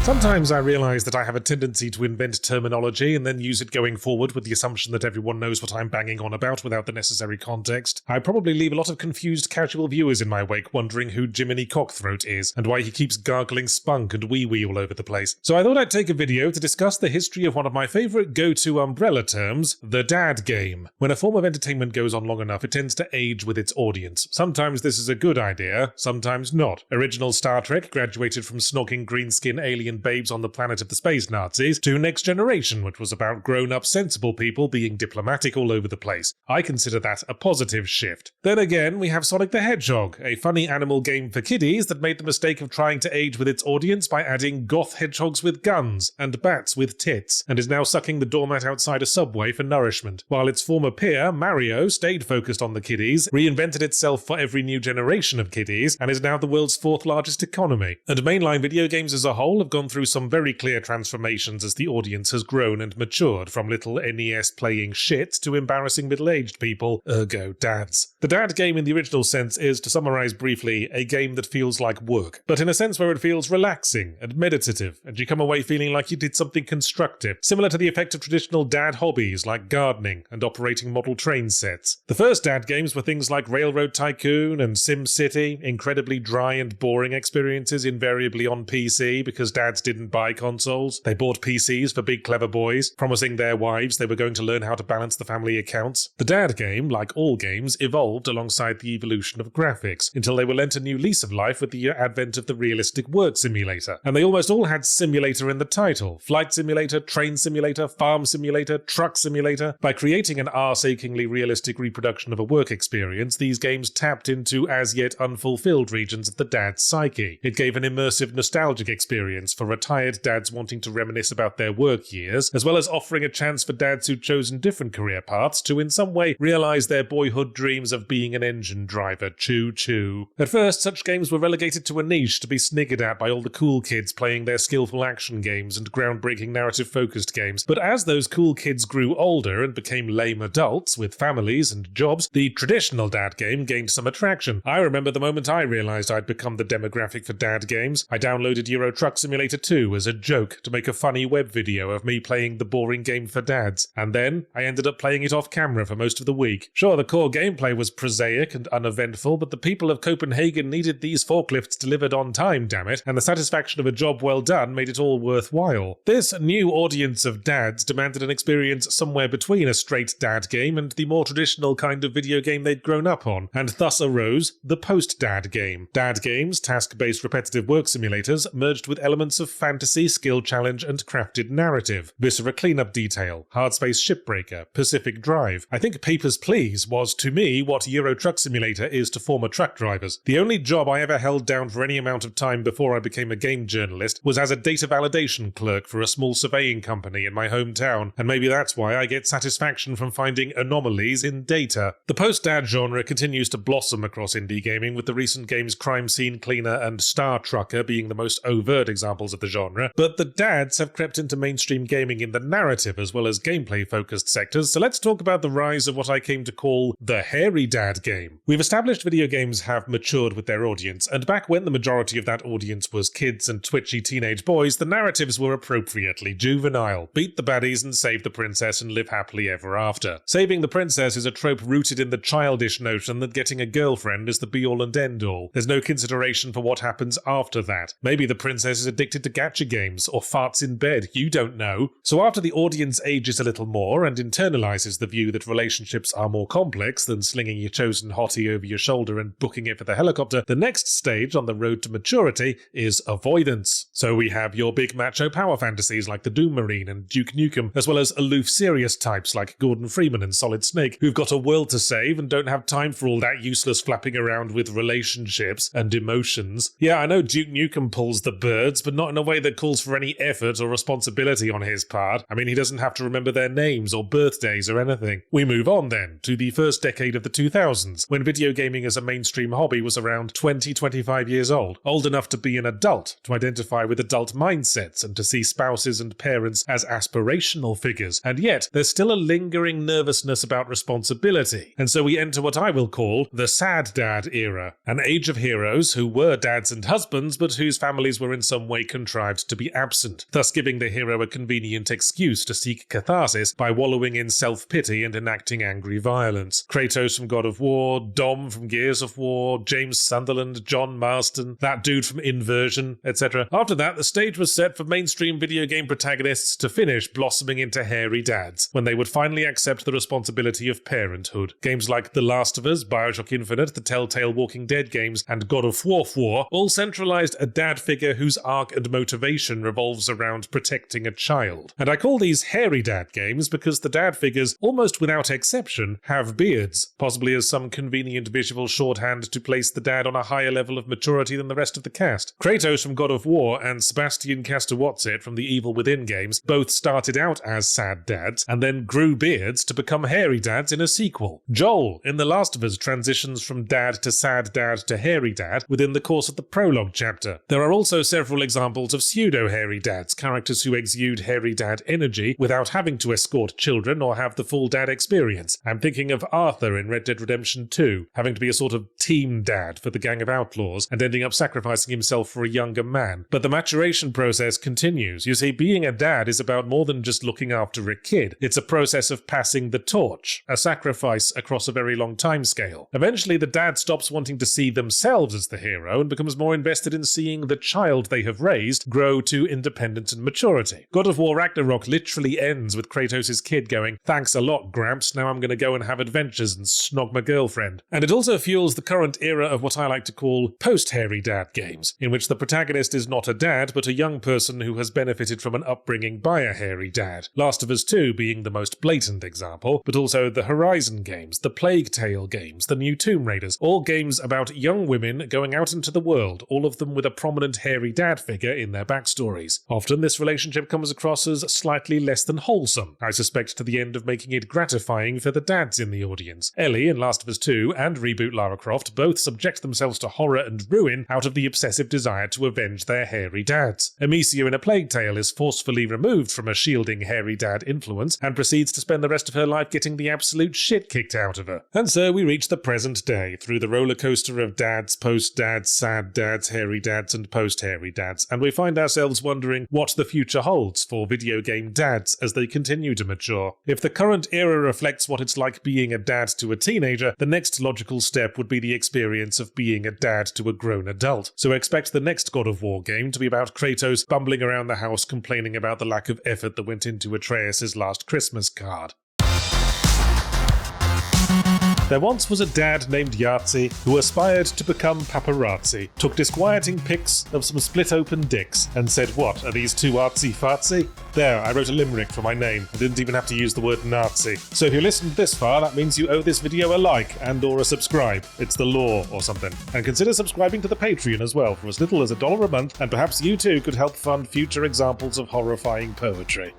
Sometimes I realise that I have a tendency to invent terminology and then use it going forward with the assumption that everyone knows what I'm banging on about without the necessary context. I probably leave a lot of confused casual viewers in my wake wondering who Jiminy Cockthroat is and why he keeps gargling spunk and wee-wee all over the place. So I thought I'd take a video to discuss the history of one of my favourite go-to umbrella terms, the dad game. When a form of entertainment goes on long enough, it tends to age with its audience. Sometimes this is a good idea, sometimes not. Original Star Trek graduated from snogging green-skin alien babes on the planet of the space Nazis to Next Generation, which was about grown-up sensible people being diplomatic all over the place. I consider that a positive shift. Then again, we have Sonic the Hedgehog, a funny animal game for kiddies that made the mistake of trying to age with its audience by adding goth hedgehogs with guns and bats with tits, and is now sucking the doormat outside a subway for nourishment, while its former peer, Mario, stayed focused on the kiddies, reinvented itself for every new generation of kiddies, and is now the world's fourth largest economy. And mainline video games as a whole have gone through some very clear transformations as the audience has grown and matured, from little NES playing shit to embarrassing middle-aged people, ergo dads. The dad game in the original sense is, to summarise briefly, a game that feels like work, but in a sense where it feels relaxing and meditative, and you come away feeling like you did something constructive, similar to the effect of traditional dad hobbies like gardening and operating model train sets. The first dad games were things like Railroad Tycoon and Sim City, incredibly dry and boring experiences invariably on PC because dads didn't buy consoles. They bought PCs for big clever boys, promising their wives they were going to learn how to balance the family accounts. The dad game, like all games, evolved alongside the evolution of graphics, until they were lent a new lease of life with the advent of the realistic work simulator. And they almost all had simulator in the title. Flight simulator, train simulator, farm simulator, truck simulator. By creating an arse-achingly realistic reproduction of a work experience, these games tapped into as yet unfulfilled regions of the dad's psyche. It gave an immersive nostalgic experience for retired dads wanting to reminisce about their work years, as well as offering a chance for dads who'd chosen different career paths to in some way realise their boyhood dreams of being an engine driver. Choo-choo. At first, such games were relegated to a niche to be sniggered at by all the cool kids playing their skillful action games and groundbreaking narrative-focused games, but as those cool kids grew older and became lame adults with families and jobs, the traditional dad game gained some attraction. I remember the moment I realised I'd become the demographic for dad games. I downloaded Euro Truck Simulator 2 as a joke to make a funny web video of me playing the boring game for dads, and then I ended up playing it off camera for most of the week. Sure, the core gameplay was prosaic and uneventful, but the people of Copenhagen needed these forklifts delivered on time, damn it, and the satisfaction of a job well done made it all worthwhile. This new audience of dads demanded an experience somewhere between a straight dad game and the more traditional kind of video game they'd grown up on, and thus arose the post-dad game. Dad games, task-based repetitive work simulators, merged with elements of fantasy, skill challenge, and crafted narrative. Viscera Cleanup Detail, Hardspace Shipbreaker, Pacific Drive. I think Papers, Please was, to me, what Euro Truck Simulator is to former truck drivers. The only job I ever held down for any amount of time before I became a game journalist was as a data validation clerk for a small surveying company in my hometown, and maybe that's why I get satisfaction from finding anomalies in data. The post-dad genre continues to blossom across indie gaming, with the recent games Crime Scene Cleaner and Star Trucker being the most overt examples of the genre, but the dads have crept into mainstream gaming in the narrative as well as gameplay-focused sectors, so let's talk about the rise of what I came to call the hairy dad game. We've established video games have matured with their audience, and back when the majority of that audience was kids and twitchy teenage boys, the narratives were appropriately juvenile. Beat the baddies and save the princess and live happily ever after. Saving the princess is a trope rooted in the childish notion that getting a girlfriend is the be-all and end-all. There's no consideration for what happens after that. Maybe the princess is addicted to gacha games, or farts in bed, you don't know. So after the audience ages a little more and internalizes the view that relationships are more complex than slinging your chosen hottie over your shoulder and booking it for the helicopter, the next stage on the road to maturity is avoidance. So we have your big macho power fantasies like the Doom Marine and Duke Nukem, as well as aloof serious types like Gordon Freeman and Solid Snake, who've got a world to save and don't have time for all that useless flapping around with relationships and emotions. Yeah, I know Duke Nukem pulls the birds, but not in a way that calls for any effort or responsibility on his part. I mean, he doesn't have to remember their names or birthdays or anything. We move on then to the first decade of the 2000s, when video gaming as a mainstream hobby was around 20-25 years old enough to be an adult, to identify with adult mindsets and to see spouses and parents as aspirational figures, and yet there's still a lingering nervousness about responsibility, and so we enter what I will call the sad dad era, an age of heroes who were dads and husbands but whose families were in some way contrived to be absent, thus giving the hero a convenient excuse to seek catharsis by wallowing in self-pity and enacting angry violence. Kratos from God of War, Dom from Gears of War, James Sunderland, John Marston, that dude from Inversion, etc. After that, the stage was set for mainstream video game protagonists to finish blossoming into hairy dads, when they would finally accept the responsibility of parenthood. Games like The Last of Us, Bioshock Infinite, the Telltale Walking Dead games, and God of War all centralized a dad figure whose arc and motivation revolves around protecting a child. And I call these hairy dad games because the dad figures, almost without exception, have beards, possibly as some convenient visual shorthand to place the dad on a higher level of maturity than the rest of the cast. Kratos from God of War and Sebastian Castawatsit from the Evil Within games both started out as sad dads and then grew beards to become hairy dads in a sequel. Joel in The Last of Us transitions from dad to sad dad to hairy dad within the course of the prologue chapter. There are also several examples of pseudo-hairy dads, characters who exude hairy dad energy without having to escort children or have the full dad experience. I'm thinking of Arthur in Red Dead Redemption 2, having to be a sort of team dad for the gang of outlaws and ending up sacrificing himself for a younger man. But the maturation process continues. You see, being a dad is about more than just looking after a kid. It's a process of passing the torch, a sacrifice across a very long time scale. Eventually, the dad stops wanting to see themselves as the hero and becomes more invested in seeing the child they have raised grow to independence and maturity. God of War Ragnarok literally ends with Kratos' kid going, "Thanks a lot, Gramps, now I'm going to go and have adventures and snog my girlfriend." And it also fuels the current era of what I like to call post-hairy dad games, in which the protagonist is not a dad, but a young person who has benefited from an upbringing by a hairy dad. Last of Us 2 being the most blatant example, but also the Horizon games, the Plague Tale games, the new Tomb Raiders, all games about young women going out into the world, all of them with a prominent hairy dad figure in their backstories. Often this relationship comes across as slightly less than wholesome, I suspect to the end of making it gratifying for the dads in the audience. Ellie in Last of Us 2 and reboot Lara Croft both subject themselves to horror and ruin out of the obsessive desire to avenge their hairy dads. Amicia in A Plague Tale is forcefully removed from a shielding hairy dad influence and proceeds to spend the rest of her life getting the absolute shit kicked out of her. And so we reach the present day, through the roller coaster of dads, post-dads, sad dads, hairy dads, and post-hairy dads, and we find ourselves wondering what the future holds for video game dads as they continue to mature. If the current era reflects what it's like being a dad to a teenager, the next logical step would be the experience of being a dad to a grown adult. So expect the next God of War game to be about Kratos bumbling around the house complaining about the lack of effort that went into Atreus' last Christmas card. There once was a dad named Yahtzee who aspired to become paparazzi, took disquieting pics of some split-open dicks, and said, "What, are these two artsy-fartsy?" There, I wrote a limerick for my name. I didn't even have to use the word Nazi. So if you listened this far, that means you owe this video a like and or a subscribe. It's the law or something. And consider subscribing to the Patreon as well for as little as $1 a month, and perhaps you too could help fund future examples of horrifying poetry.